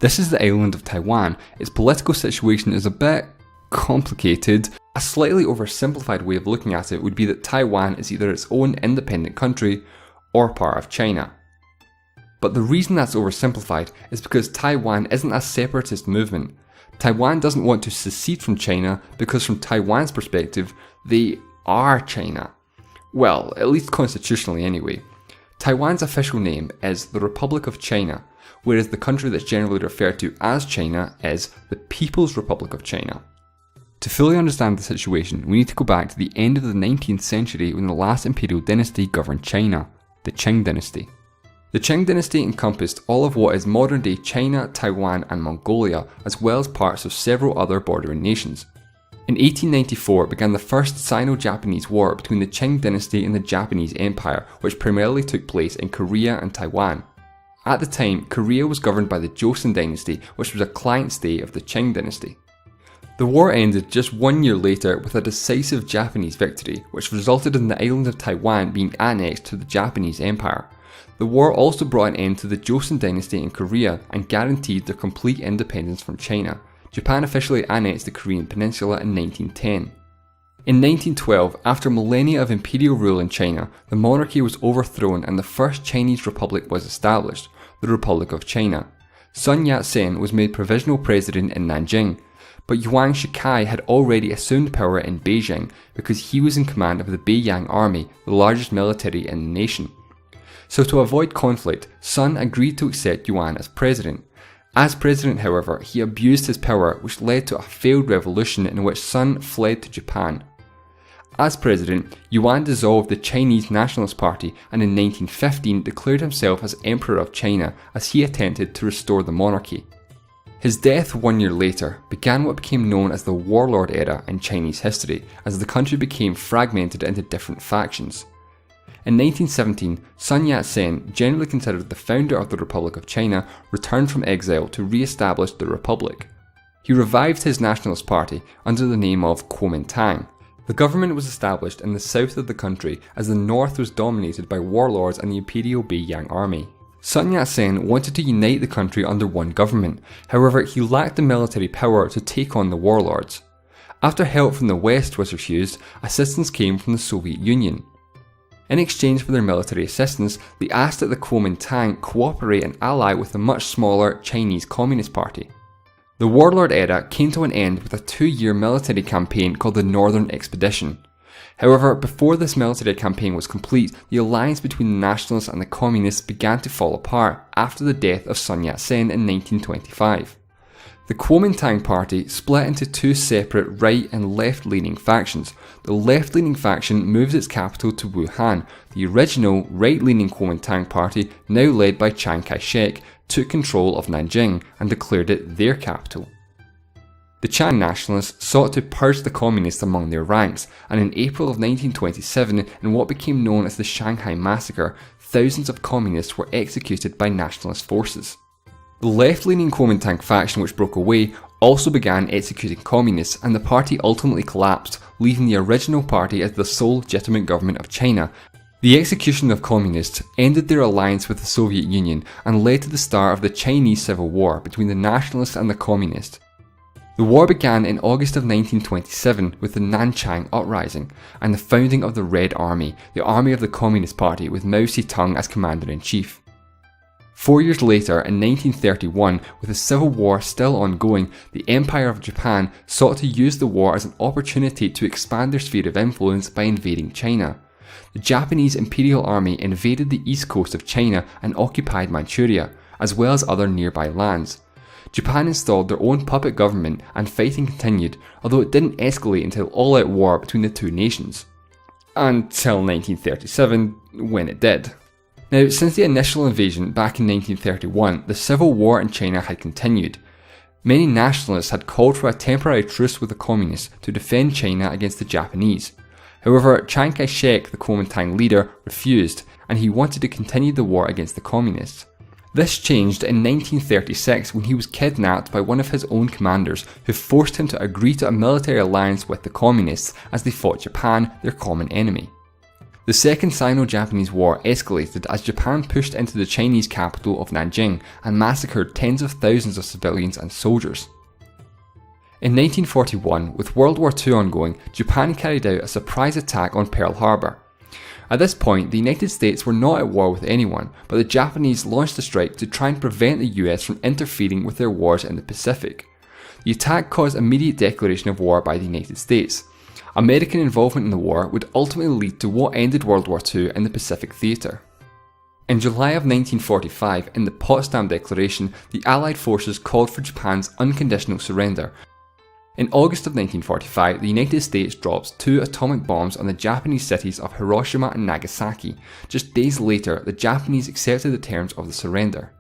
This is the island of Taiwan. Its political situation is a bit complicated. A slightly oversimplified way of looking at it would be that Taiwan is either its own independent country or part of China. But the reason that's oversimplified is because Taiwan isn't a separatist movement. Taiwan doesn't want to secede from China because from Taiwan's perspective, they are China. Well, at least constitutionally anyway. Taiwan's official name is the Republic of China, whereas the country that's generally referred to as China is the People's Republic of China. To fully understand the situation, we need to go back to the end of the 19th century when the last imperial dynasty governed China, the Qing dynasty. The Qing dynasty encompassed all of what is modern-day China, Taiwan and Mongolia, as well as parts of several other bordering nations. In 1894 began the first Sino-Japanese War between the Qing dynasty and the Japanese Empire, which primarily took place in Korea and Taiwan. At the time, Korea was governed by the Joseon dynasty, which was a client state of the Qing dynasty. The war ended just 1 year later with a decisive Japanese victory, which resulted in the island of Taiwan being annexed to the Japanese Empire. The war also brought an end to the Joseon dynasty in Korea and guaranteed their complete independence from China. Japan officially annexed the Korean peninsula in 1910. In 1912, after millennia of imperial rule in China, the monarchy was overthrown and the first Chinese republic was established, the Republic of China. Sun Yat-sen was made provisional president in Nanjing, but Yuan Shikai had already assumed power in Beijing because he was in command of the Beiyang army, the largest military in the nation. So to avoid conflict, Sun agreed to accept Yuan as president. As president, however, he abused his power, which led to a failed revolution in which Sun fled to Japan. As president, Yuan dissolved the Chinese Nationalist Party and in 1915 declared himself as Emperor of China as he attempted to restore the monarchy. His death 1 year later began what became known as the Warlord era in Chinese history, as the country became fragmented into different factions. In 1917, Sun Yat-sen, generally considered the founder of the Republic of China, returned from exile to re-establish the Republic. He revived his Nationalist Party under the name of Kuomintang. The government was established in the south of the country as the north was dominated by warlords and the Imperial Beiyang army. Sun Yat-sen wanted to unite the country under one government, however he lacked the military power to take on the warlords. After help from the West was refused, assistance came from the Soviet Union. In exchange for their military assistance, they asked that the Kuomintang cooperate and ally with the much smaller Chinese Communist Party. The warlord era came to an end with a 2-year military campaign called the Northern Expedition. However, before this military campaign was complete, the alliance between the nationalists and the communists began to fall apart after the death of Sun Yat-sen in 1925. The Kuomintang party split into two separate right and left-leaning factions. The left-leaning faction moved its capital to Wuhan. The original right-leaning Kuomintang party, now led by Chiang Kai-shek, took control of Nanjing and declared it their capital. The Chan nationalists sought to purge the communists among their ranks, and in April of 1927, in what became known as the Shanghai Massacre, thousands of communists were executed by nationalist forces. The left-leaning Kuomintang faction which broke away also began executing communists, and the party ultimately collapsed, leaving the original party as the sole legitimate government of China. The execution of communists ended their alliance with the Soviet Union and led to the start of the Chinese Civil War between the nationalists and the communists. The war began in August of 1927 with the Nanchang Uprising and the founding of the Red Army, the army of the Communist Party with Mao Zedong as commander-in-chief. 4 years later, in 1931, with the Civil War still ongoing, the Empire of Japan sought to use the war as an opportunity to expand their sphere of influence by invading China. The Japanese Imperial Army invaded the east coast of China and occupied Manchuria, as well as other nearby lands. Japan installed their own puppet government and fighting continued, although it didn't escalate until all-out war between the two nations. Until 1937, when it did. Now, since the initial invasion back in 1931, the civil war in China had continued. Many nationalists had called for a temporary truce with the communists to defend China against the Japanese. However, Chiang Kai-shek, the Kuomintang leader, refused, and he wanted to continue the war against the communists. This changed in 1936 when he was kidnapped by one of his own commanders, who forced him to agree to a military alliance with the communists as they fought Japan, their common enemy. The Second Sino-Japanese War escalated as Japan pushed into the Chinese capital of Nanjing and massacred tens of thousands of civilians and soldiers. In 1941, with World War II ongoing, Japan carried out a surprise attack on Pearl Harbor. At this point, the United States were not at war with anyone, but the Japanese launched a strike to try and prevent the US from interfering with their wars in the Pacific. The attack caused immediate declaration of war by the United States. American involvement in the war would ultimately lead to what ended World War II in the Pacific theatre. In July of 1945, in the Potsdam Declaration, the Allied forces called for Japan's unconditional surrender. In August of 1945, the United States drops 2 atomic bombs on the Japanese cities of Hiroshima and Nagasaki. Just days later, the Japanese accepted the terms of the surrender.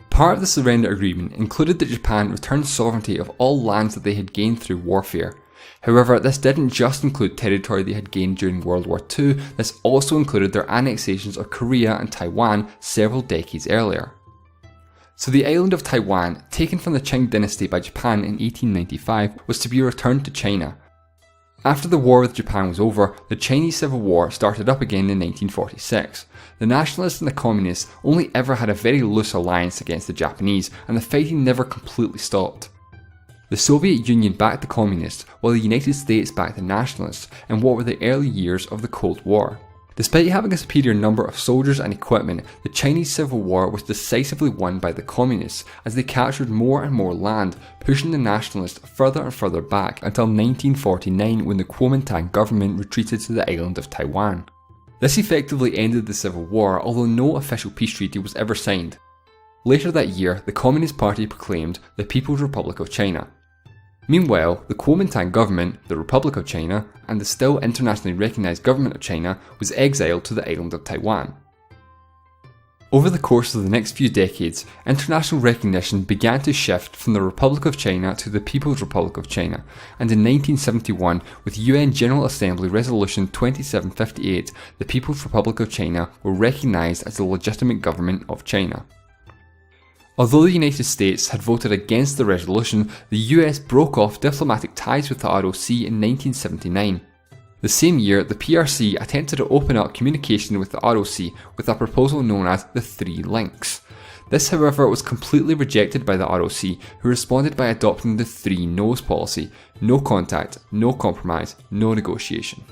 Part of the surrender agreement included that Japan returned sovereignty of all lands that they had gained through warfare. However, this didn't just include territory they had gained during World War II, this also included their annexations of Korea and Taiwan several decades earlier. So the island of Taiwan, taken from the Qing dynasty by Japan in 1895, was to be returned to China. After the war with Japan was over, the Chinese Civil War started up again in 1946. The nationalists and the communists only ever had a very loose alliance against the Japanese, and the fighting never completely stopped. The Soviet Union backed the communists, while the United States backed the nationalists in what were the early years of the Cold War. Despite having a superior number of soldiers and equipment, the Chinese Civil War was decisively won by the communists as they captured more and more land, pushing the nationalists further and further back until 1949 when the Kuomintang government retreated to the island of Taiwan. This effectively ended the Civil War, although no official peace treaty was ever signed. Later that year, the Communist Party proclaimed the People's Republic of China. Meanwhile, the Kuomintang government, the Republic of China, and the still internationally recognised government of China was exiled to the island of Taiwan. Over the course of the next few decades, international recognition began to shift from the Republic of China to the People's Republic of China, and in 1971, with UN General Assembly Resolution 2758, the People's Republic of China were recognised as the legitimate government of China. Although the United States had voted against the resolution, the US broke off diplomatic ties with the ROC in 1979. The same year, the PRC attempted to open up communication with the ROC with a proposal known as the Three Links. This, however, was completely rejected by the ROC, who responded by adopting the Three No's policy: no contact, no compromise, no negotiation.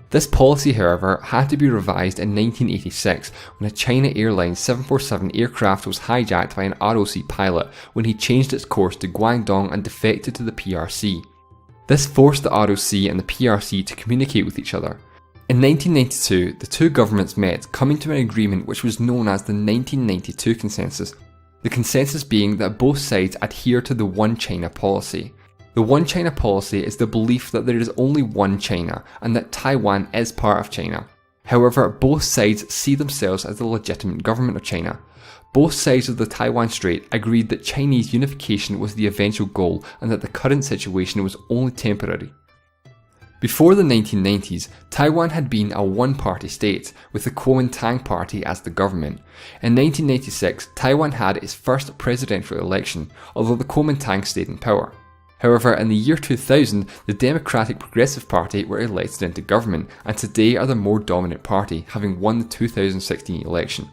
This policy, however, had to be revised in 1986 when a China Airlines 747 aircraft was hijacked by an ROC pilot when he changed its course to Guangdong and defected to the PRC. This forced the ROC and the PRC to communicate with each other. In 1992, the two governments met, coming to an agreement which was known as the 1992 Consensus, the consensus being that both sides adhere to the One China policy. The One China policy is the belief that there is only one China and that Taiwan is part of China. However, both sides see themselves as the legitimate government of China. Both sides of the Taiwan Strait agreed that Chinese unification was the eventual goal and that the current situation was only temporary. Before the 1990s, Taiwan had been a one-party state, with the Kuomintang Party as the government. In 1996, Taiwan had its first presidential election, although the Kuomintang stayed in power. However, in the year 2000, the Democratic Progressive Party were elected into government and today are the more dominant party, having won the 2016 election.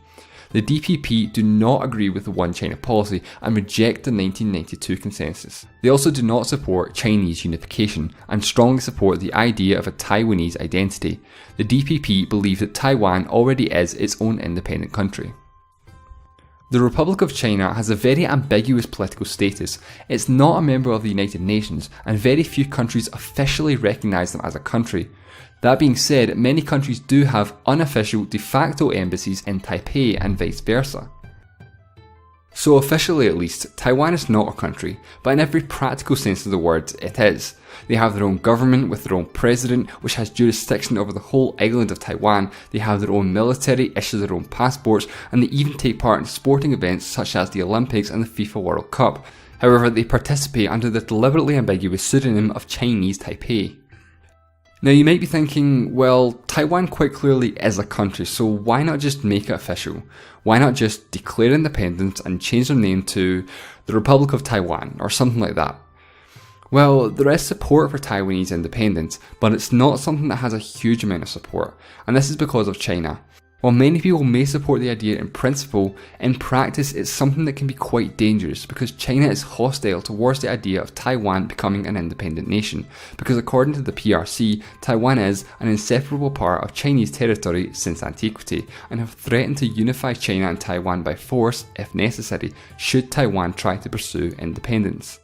The DPP do not agree with the One China policy and reject the 1992 Consensus. They also do not support Chinese unification and strongly support the idea of a Taiwanese identity. The DPP believe that Taiwan already is its own independent country. The Republic of China has a very ambiguous political status. It's not a member of the United Nations, and very few countries officially recognise them as a country. That being said, many countries do have unofficial de facto embassies in Taipei and vice versa. So officially at least, Taiwan is not a country, but in every practical sense of the word, it is. They have their own government with their own president, which has jurisdiction over the whole island of Taiwan. They have their own military, issue their own passports, and they even take part in sporting events such as the Olympics and the FIFA World Cup. However, they participate under the deliberately ambiguous pseudonym of Chinese Taipei. Now you might be thinking, well, Taiwan quite clearly is a country, so why not just make it official? Why not just declare independence and change their name to the Republic of Taiwan or something like that? Well, there is support for Taiwanese independence, but it's not something that has a huge amount of support, and this is because of China. While many people may support the idea in principle, in practice it's something that can be quite dangerous because China is hostile towards the idea of Taiwan becoming an independent nation, because according to the PRC, Taiwan is an inseparable part of Chinese territory since antiquity, and have threatened to unify China and Taiwan by force, if necessary, should Taiwan try to pursue independence.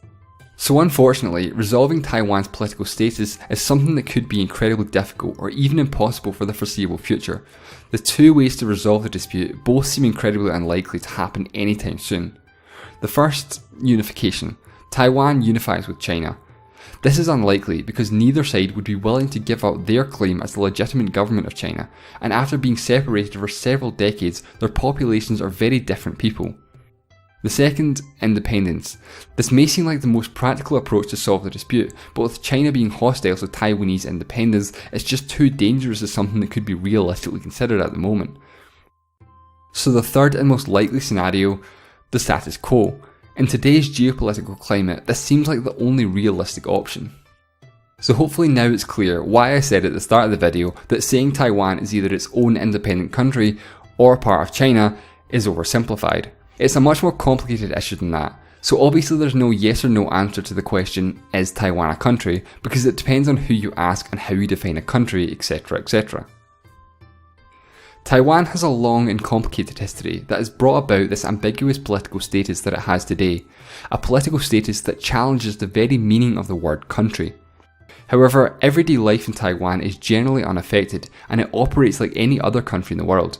So unfortunately, resolving Taiwan's political status is something that could be incredibly difficult or even impossible for the foreseeable future. The two ways to resolve the dispute both seem incredibly unlikely to happen anytime soon. The first, unification. Taiwan unifies with China. This is unlikely because neither side would be willing to give up their claim as the legitimate government of China, and after being separated for several decades, their populations are very different people. The second, independence. This may seem like the most practical approach to solve the dispute, but with China being hostile to Taiwanese independence, it's just too dangerous as something that could be realistically considered at the moment. So the third and most likely scenario, the status quo. In today's geopolitical climate, this seems like the only realistic option. So hopefully now it's clear why I said at the start of the video that saying Taiwan is either its own independent country or part of China is oversimplified. It's a much more complicated issue than that, so obviously there's no yes or no answer to the question, is Taiwan a country, because it depends on who you ask and how you define a country, etc, etc. Taiwan has a long and complicated history that has brought about this ambiguous political status that it has today, a political status that challenges the very meaning of the word country. However, everyday life in Taiwan is generally unaffected and it operates like any other country in the world.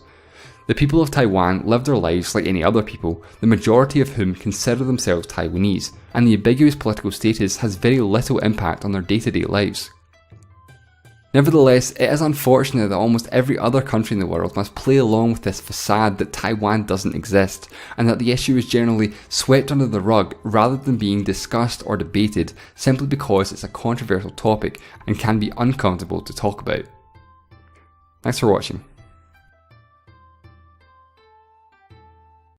The people of Taiwan live their lives like any other people, the majority of whom consider themselves Taiwanese, and the ambiguous political status has very little impact on their day-to-day lives. Nevertheless, it is unfortunate that almost every other country in the world must play along with this facade that Taiwan doesn't exist, and that the issue is generally swept under the rug rather than being discussed or debated simply because it's a controversial topic and can be uncomfortable to talk about. Thanks for watching.